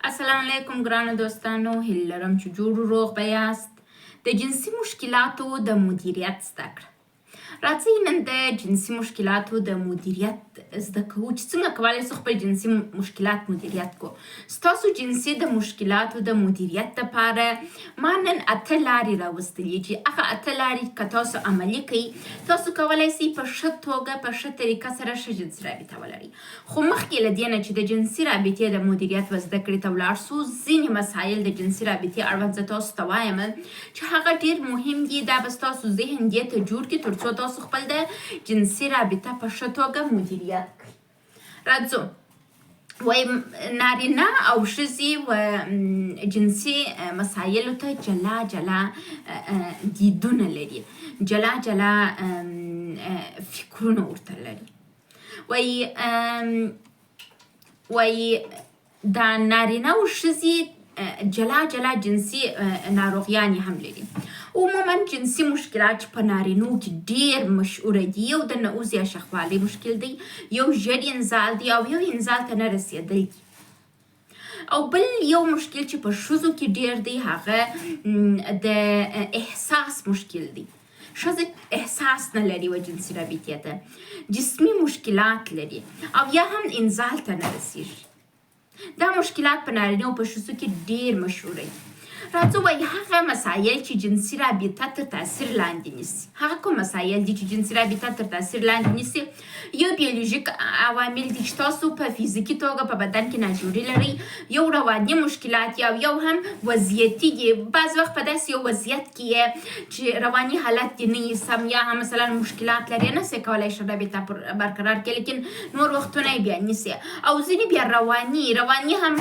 السلام علیکم ګرانو دوستانو، هیله لرم چې جوړ روغ به یاست. د جنسي مشکلاتو د مدیریت زده کړه. راځئ نن د جنسي مشکلاتو د مدیریت زده کوو چې څنګه کولی شو خپل جنسي مشکلات مدیریت کو. ستاسو جنسي د مشکلاتو د مدیریت لپاره ما نن 8 لارې راوستلې چې هغه 8 لارې که تاسو عملي کوئ تاسو کولی شئ په ښه توګه په ښه طریقه سره ښه جنسي رابطه ولرئ. خو مخکې له دې نه چې د جنسي رابطې د مدیریت و زده کړې ته ولاړ سو، ځینې مسایل د جنسي رابطې اړوند زه تاسو ته وایم چې هغه ډېر مهم دي. دا به ستاسو ذهن دې ته جوړ کړي تر څو تاسو خپل د جنسي رابطه په ښه توګه مدیریت کړئ. راځو وایم نارینه او ښځې و جنسي مسایلو ته جلا جلا دیدونه لري، جلا جلا فکرونه ورته لري. وایي دا نارینه او ښځې جلا جلا جنسي ناروغیانې هم لري. عموما جنسي مشکلات په نارینو کې ډېر مشهوره دي. یو د نعوظ یا شخوالی مشکل دی، یو ژر انزال دی او یو انزال ته نه رسېدل دي. او بل یو مشکل چې په ښځو کې ډېر دی هغه د احساس مشکل دی. ښځه احساس نه لري و جنسي رابطې ته، جسمي مشکلات لري او یا هم انزال ته نه رسېږي. دا مشکلات په نارینه او په ښځو کې ډېر مشهوره دي. راځو وایي هغه مسایل چې جنسي رابطه تر تاثیر لاندې نیسي. هغه کوم مسایل دي چې جنسي رابطه تر تاثیر لاندې نیسي؟ یو بیولوژیک عوامل دي چې تاسو په فزیکي توګه په بدن کې ناجوړي لرئ، یو رواني مشکلات او یو هم وضعیتي دي. بعض وخت په داسې یو وضعیت کې یې چې رواني حالت دې نه یې سم، یا هم مثلا مشکلات لري، نه سئ کولی ښه رابطه برقرار کړي، لیکن نور وختونه یې بیا نیسي. او ځینې بیا رواني هم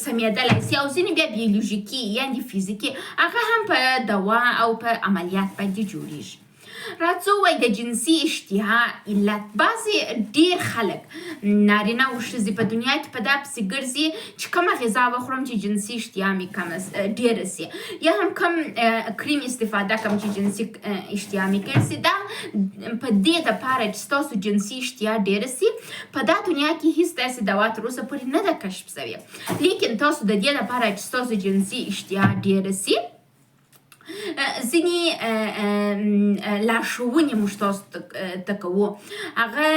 سمېدلی سي، او ځینې بیا بیولوژیکي یعنې فزیکي هغه هم په دوا او په عملیات باندې جوړیږي. راځو وایي د جنسي اشتها علت. بعضې ډېر خلک نارینه او ښځې په دنیا کې په دا پسې ګرځي چې کومه غذا وخورم چې جنسي اشتها مې ډېره سي، یا هم کوم کریم استفاده کوم چې جنسي اشتها مې ډېره سي. دا په دې دپاره چې ستاسو جنسي اشتها ډېره سي په دا دنیا کې هېڅ داسې دوا تر اوسه پورې نه ده کشف سوې. لیکن تاسو د دې دپاره چې ستاسو جنسي اشتها ډېره سي ځینې لارښوونې موږ تاسو ته کوو. هغه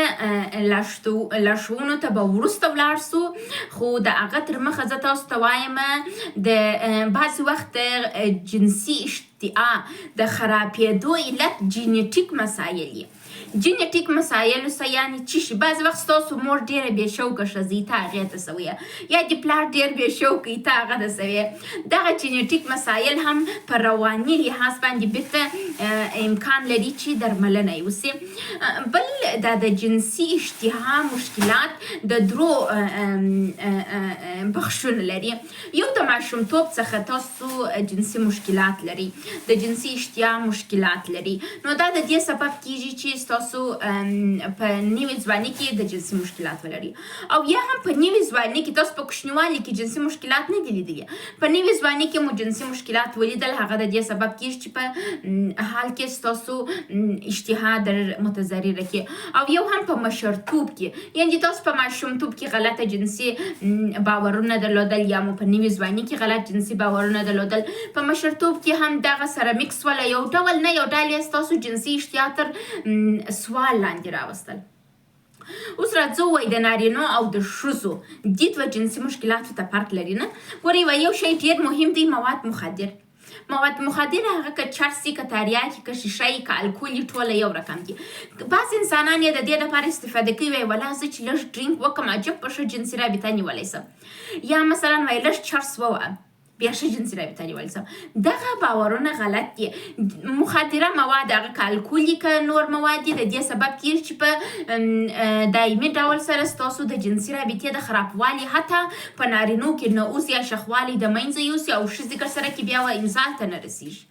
لارښوونو ته به وروسته ولاړ سو، خو د هغه تر مخه زه تاسو ته وایم د بعضې وخت د جنسي اشتها د خرابېدو علت جینیټیک مسایل دي. جینیټیک مسایلو څه یعنې څه شي؟ بعضې وخت ستاسو مور ډېره بې شوقه ښځه ته هغې ته سویه، یا د پلار ډېر بې شوقه ته هغه ته سویه. دغه جینیټیک مسایل هم په رواني لحاظ باندې بېرته امکان لري چې درملنه یې وسي. بل دا د جنسي اشتها مشکلات د درو بخشونه لري. یو د ماشومتوب څخه تاسو جنسي مشکلات لري، د جنسي اشتها مشکلات لري، نو دا د دې سبب کیږي چې تاسو په نوي ځواني کې د جنسي مشکلات ولري. او یا هم په نوي ځواني کې تاسو په کوچنیوالي کې جنسي مشکلات نه دي لیدلي، په نوي ځواني کې مو جنسي مشکلات ولیدل، هغه د دې سبب کیږي چې په حال کې ستاسو اشتها در متضرره کړي. او یو هم په مشرتوب کې، یعنې تاسو په ماشومتوب کې غلطه جنسي باورونه درلودل، یا مو په نوي ځواني کې غلط جنسي باورونه درلودل، په مشرتوب کې هم دغه سره میکس وله، یو ډول نه یو ډول یې ستاسو جنسي اشتها تر سوال لاندې راوستل. اوس راځو وایي د نارینو او د ښځو دید و جنسي مشکلاتو ته فرق لري. نه ګورئ وایي یو شی ډېر مهم دی، مواد مخدر. مواد مخدر هغه که چرس وي، که تریاک وي، که شیشه وي، که الکول وي، ټوله یو رقم دي. بعض انسانان یې د دې لپاره استفاده کوي، وایي ولا زه چې لږ ډرینک وکړم عجب په ښه جنسي رابطه نیولی سم، یا مثلا وایي لږ چرس ووهم بیا ښه جنسي رابطه نیولی سم. دغه باورونه غلط دي. مخدره مواد هغه که الکول دي که نور مواد دي د دې سبب کېږي چې په دایمي ډول سره ستاسو د جنسي رابطې د خرابوالي حتی په نارینو کې نعوظ یا شخوالی د منځه یوسي، او ښځې که سره کې بیا انزال ته نه رسېږي.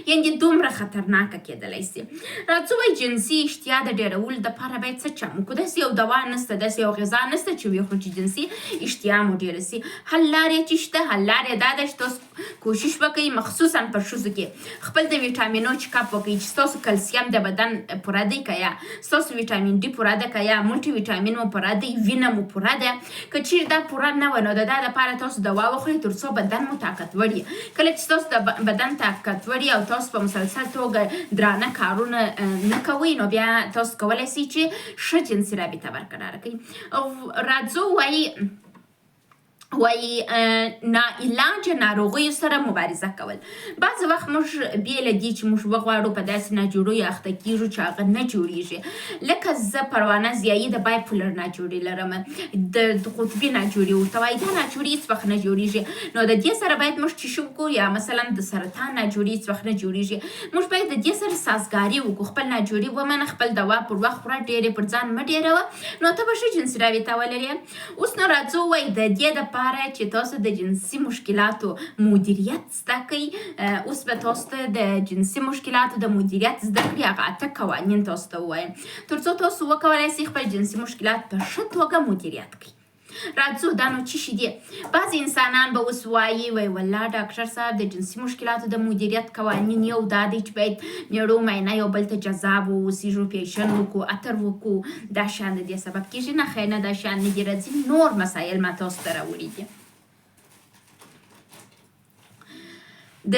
یعنې دومره خطرناکه کېدلی سي. راځو وایي جنسي اشتیا د ډېرولو دپاره باید څه چم وکړو. داسې یو دوا نسته، داسې یو غذا نسته چې وخورو چې جنسي اشتیا مو ډېره سي. حل لارې چې شته، حل لارې دا ده چې تاسو کوشش وکړئ مخصوصا په ښځو کې خپل د ویټامینو چیکاپ وکړئ چې ستاسو کلسیم د بدن پوره دی که یا ستاسو ویټامین ډي پوره ده که یا ملټي ویټامین مو پوره دی، وینه مو پوره ده. که چیرې دا پوره نه وه نو د دا دپاره تاسو دوا وخورئ تر څو بدن مو طاقتور وي. کله چې ستاسو د بدن طاقتور او تاسو په مسلسل توګه درانه کارونه نه کوئ نو بیا تاسو کولی سئ چې ښه جنسي رابطه برقراره کړئ. راځو وایي ناعلاجه ناروغیو سره مبارزه کول. بعضې وخت موږ بې له دې چې موږ وغواړو په داسې ناجوړیو اخته کېږو چې هغه نه جوړېږي. لکه زه پروانه ضیایي د بایپولر ناجوړي لرم، د قطبي ناجوړي ورته وایي. دا ناجوړي هېڅ وخت نه جوړېږي. نو د دې سره باید موږ څه شی وکړو، یا مثلا د سرطان ناجوړي هېڅ وخت نه جوړېږي. موږ باید د دې سره سازګاري وکړو، خپل ناجوړي ومنه، خپل دوا پر وخت خوره، ډېرې پر ځان مه ډېروه، نو ته به ښه جنسي رابطه ولرې. اوس نو راځو وایي د دې دپاره چې تاسو د جنسي مشکلاتو مدیریت زده کړئ. اوس به تاسو ته د جنسي مشکلاتو د مدیریت زده کړې هغه 8 قوانین تاسو ته ووایم تر څو تاسو وکولی سئ خپل جنسي مشکلات په ښه توګه مدیریت کړئ. راځو دا نو څه شي دي. بعضې انسانان به اوس وایي والله ډاکټر صاحب د جنسي مشکلاتو د مدیریت قوانین یو دا دی چې باید میړو مینه یو بل ته جذاب واوسېږو، فیشن وکړو، عطر وکړو، دا شیان د دې سبب کېږي. نه خیر نه، دا شیان نه دي. راځي نور مسایل ما تاسو ته راوړي دي. د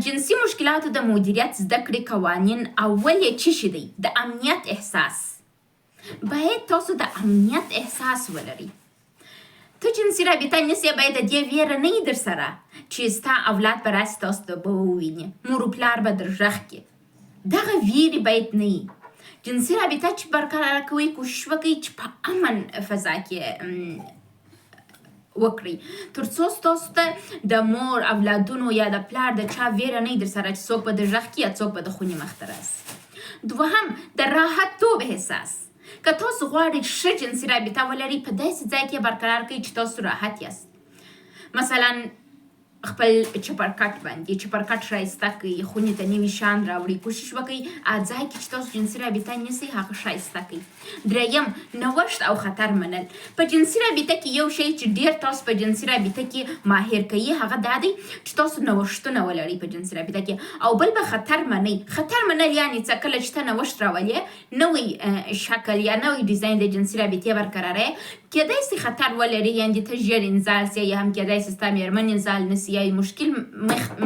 جنسي مشکلاتو د مدیریت زده کړې قوانین اول یې څه شي دی؟ د امنیت احساس. باید تاسو د امنیت احساس ولرئ. ته جنسي رابطه نیسې باید د دې ویره نه وي در سره چې ستا اولاد به راسي تاسو ته به وویني، مور و پلار به در غږ کړي. دغه ویرې باید نه وي. جنسي رابطه چې برقراره کوئ کوشش وکړئ چې په امن فضا کې وکړئ تر څو ستاسو ته د مور اولادونو یا د پلار د چا ویره نه وي در سره چې څوک به د غږ کړي یا څوک به د خونې مخ ته راسي. دوهم د راحت توب احساس. که تاسو غواړئ ښه جنسي رابطه ولرئ په داسې ځای کې برقرار کړئ چې تاسو راحت یاست. مثلا خپل چپرکټ باندې چپرکټ ښایسته کړئ، خونې ته نوي شیان راوړئ. کوشش وکړئ هغه ځای کې چې تاسو جنسي رابطه نیسئ هغه ښایسته کړئ. دریم نوښت او خطر منل. په جنسي رابطه کې یو شی چې ډېر تاسو په جنسي رابطه کې ماهر کوي هغه دا دی چې تاسو نوښتونه ولرئ په جنسي رابطه کې. او بل به خطر منئ. خطر منل یعنې څه؟ کله چې ته نوښت راولې، نوی شکل یا نوی ډیزاین د جنسي رابطې برقراره کېدای سي خطر ولري، یعنې ته ژر انزال سي یا هم کېدای سي ستا مېرمن انزال نه سي یا مشکل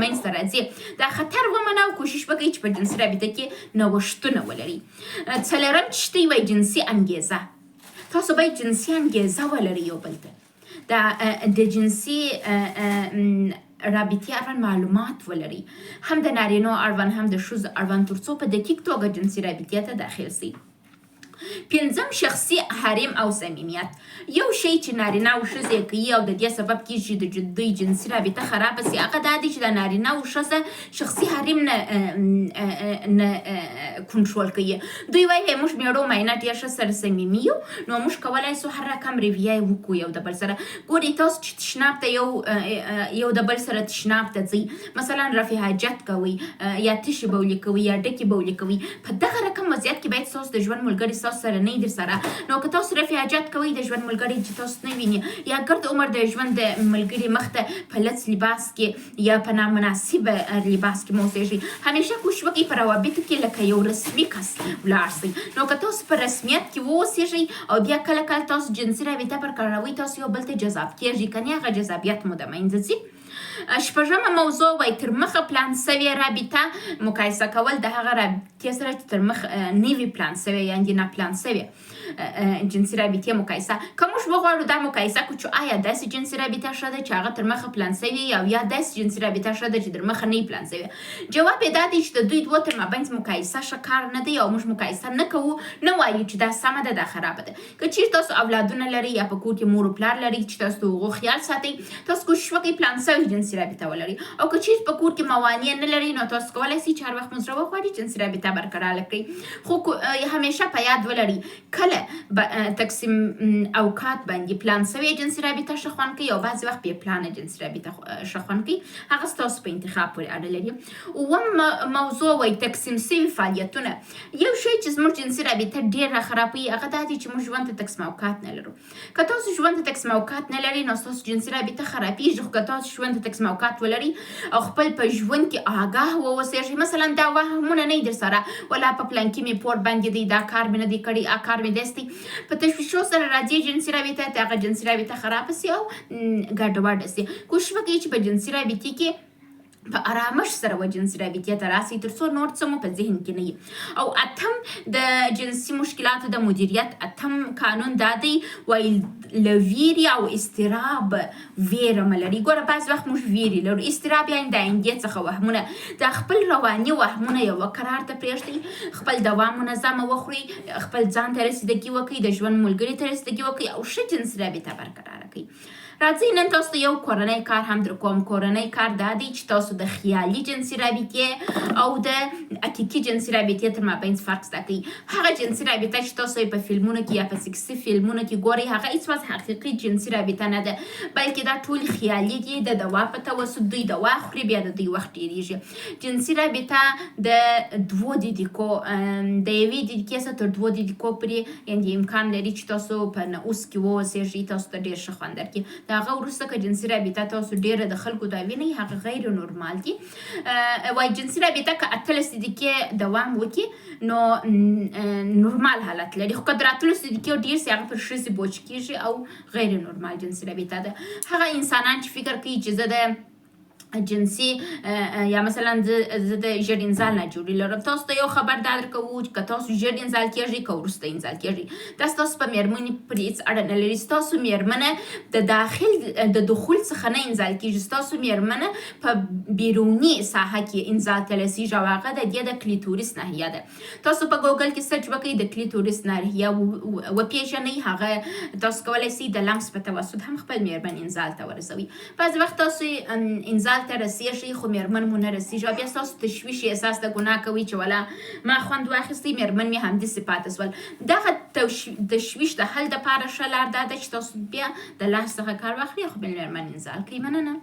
منځته راځي. دا خطر ومنه او کوشش وکړئ چې په جنسي رابطه کې نوښتونه ولرئ. څلورم چې شته وایي جنسي انګیزه. تاسو باید جنسي انګیزه ولرئ یو بل ته. د جنسي رابطې اړوند معلومات ولرئ، هم د نارینو اړوند هم د ښځو اړوند تر څو په دقیق توګه جنسي رابطې ته داخل سئ. پنځم شخصي حریم او صمیمیت. یو شی چې نارینه او ښځې کوي او د دې سبب کېږي چې د دوی جنسي رابطه خرابه سي هغه دا دی چې د نارینه او ښځه شخصي حریم نه کنټرول کوي. دوی وایي موږ میړو مینه ډېر ښه سره صمیمي یو نو موږ کولی سو هر رقم رویه یې وکړو یو د بل سره. ګورئ تاسو چې تشناب ته یو د بل سره تشناب ته ځئ، مثلا رفع حاجت کوئ یا تشې بولې کوئ یا ډکې بولې کوئ، په دغه رقم وضعیت کې باید ستاسو د ژوند ملګري تاسو سره نه وي در سره. نو که تاسو رفع حاجت کوئ د ژوند ملګري چې تاسو نه ویني یا ګرد عمر د ژوند د ملګري مخ ته په لڅ لباس کې یا په نامناسب لباس کې مه اوسېږئ. همیشه کوشش وکړئ په روابطو کې لکه یو رسمي کس ولاړ سئ. نو که تاسو په رسمیت کې واوسېږئ او بیا کله کله تاسو جنسي رابطه برقراروئ تاسو یو بل ته جذاب کېږئ، که نه هغه جذابیت مو د منځه ځي. شپږمه موضوع وایي تر مخه پلان سوې رابطه مقایسه کول د هغه رابطې سره چې تر مخ نه وي پلان سوې یعنې ناپلان سوې جنسي رابطې مقایسه. که موږ وغواړو دا مقایسه کړو چې آیا داسې جنسي رابطه ښه ده چې هغه تر مخه پلان سوې او یا داسې جنسي رابطه ښه ده چې تر مخه نه وي پلان سوې؟ جواب یې دا دی چې د دوی دوو تر مابینځ مقایسه ښه کار نه دی او موږ مقایسه نه کوو، نه وایو چې دا سمه ده دا خرابه ده. که چیرې تاسو اولادونه لرئ یا په کور کې مور و پلار لرئ چې تاسو د هغو خیال ساتئ، تاسو کوشش وکړئ پلان سوې جنسي رابطه ولرئ. او که چیرې په کور کې موانع نه لرئ نو تاسو کولی سئ چې هر وخت مو زړه وغواړي جنسي رابطه برقراره کړئ. خو همیشه په یاد ولرئ کله تقسیم اوقات باندې پلان سوی جنسي رابطه ښه خوند کوي او بعضې وخت بې پلانه جنسي رابطه ښه خوند کوي. هغه ستاسو په انتخاب پورې اړه لري. اووم موضوع وایي تقسیم سوي فعالیتونه. یو شی چې زموږ جنسي رابطه ډېره خرابوي هغه دا دی چې موږ ژوند ته تقسیم اوقات نه لرو. که تاسو ژوند ته تقسیم اوقات نه لرئ نو ستاسو جنسي رابطه خرابېږي. خو که تاسو ژوند ته تقسیم اوقات ولرئ او خپل په ژوند کې آګاه واوسېږئ، مثلا دا وهمونه نه در سره ولا په پلانکي مې پور باندې دی، دا کار مې نه دی کړی، کار مې داسې دی، په تشویشو سره راځي جنسي رابطه ته، هغه جنسي رابطه خرابه سي او ګډوډه سي. کوشش وکړئ چې په جنسي رابطې کې په آرامش سره و جنسي رابطې ته راسئ تر څو نور څه مو په ذهن کې نه وي. او اتم د جنسي مشکلاتو د مدیریت اتم قانون دا دی، وایي له ویرې او اضطراب ویره مه لرئ. ګوره بعضې وخت موږ ویرې لرو، اضطراب یعنې د آیندې څخه وهمونه. د خپل رواني وهمونه یوه قرار ته پرېږدئ، خپل دوا منظمه وخورئ، خپل ځان ته رسیدګي وکړئ، د ژوند ملګري ته رسیدګي وکړئ او ښه جنسي رابطه برقراره کړئ. راځئ نن تاسو ته یو کورنی کار هم در کوم. کورنی کار دا دی چې تاسو د خیالي جنسي رابطې او د حقیقي جنسي رابطې تر مابین فرق زده کړئ. هغه جنسي رابطه چې تاسو یې په فلمونو کې یا په سکسي فلمونو کې ګورئ هغه هېڅ وخت حقیقي جنسي رابطه نه ده، بلکې دا ټول خیالي دي. د دوا په توسط دوی دوا خوري، بیا د دوی وخت ډېرېږي. جنسي رابطه د دوو دقیقو د یوې دقیقې څخه تر دوو دقیقو پورې یعنې امکان لري چې تاسو په نعوس کې واوسېږئ، تاسو ته ډېر ښه خوند درکړي. د هغه وروسته که جنسي رابطه تاسو ډېره د خلکو دا وینئ هغه غیر نورمال دي. وایي جنسي رابطه که 18 دقیقې دوام وکړي نو نورمال حالت لري، خو که د 18 دقیقې ډېر سي هغه پر ښځې بوج کېږي او غیر نورمال جنسي رابطه ده. هغه انسانان چې فکر کوي چې زه د جنسي یا مثلا زه د ژر انزال نه جوړې لرم، تاسو ته یو خبر دا درکوو چې که تاسو ژر انزال کېږئ که وروسته انزال کېږئ دا ستاسو په مېرمنې پورې هېڅ اړه نه لري. ستاسو مېرمنه د داخل د دخول څخه نه انزال کېږي، ستاسو مېرمنه په بیروني ساحه کې انزال ته رسېږي او هغه د دې د کلیتوریس ناحیه ده. تاسو په ګوګل کې سرچ وکړئ د کلیتوریس ناحیه وپېژنئ. هغه تاسو کولی شئ د لمس په توسط هم خپل مېرمن انزال ته ورسوئ. بعضې وخت تاسو انزال ته رسېږئ خو مېرمن مو نه رسېږي او بیا ستاسو تشویش احساس د ګناه کوئ چې ولا ما خوند واخیستی مېرمن مې همداسې پاتې سول. دغه تشویش د حل دپاره ښه لار دا ده چې تاسو بیا د لاس څخه کار واخلئ او خپل مېرمن انزال کړئ. مننه.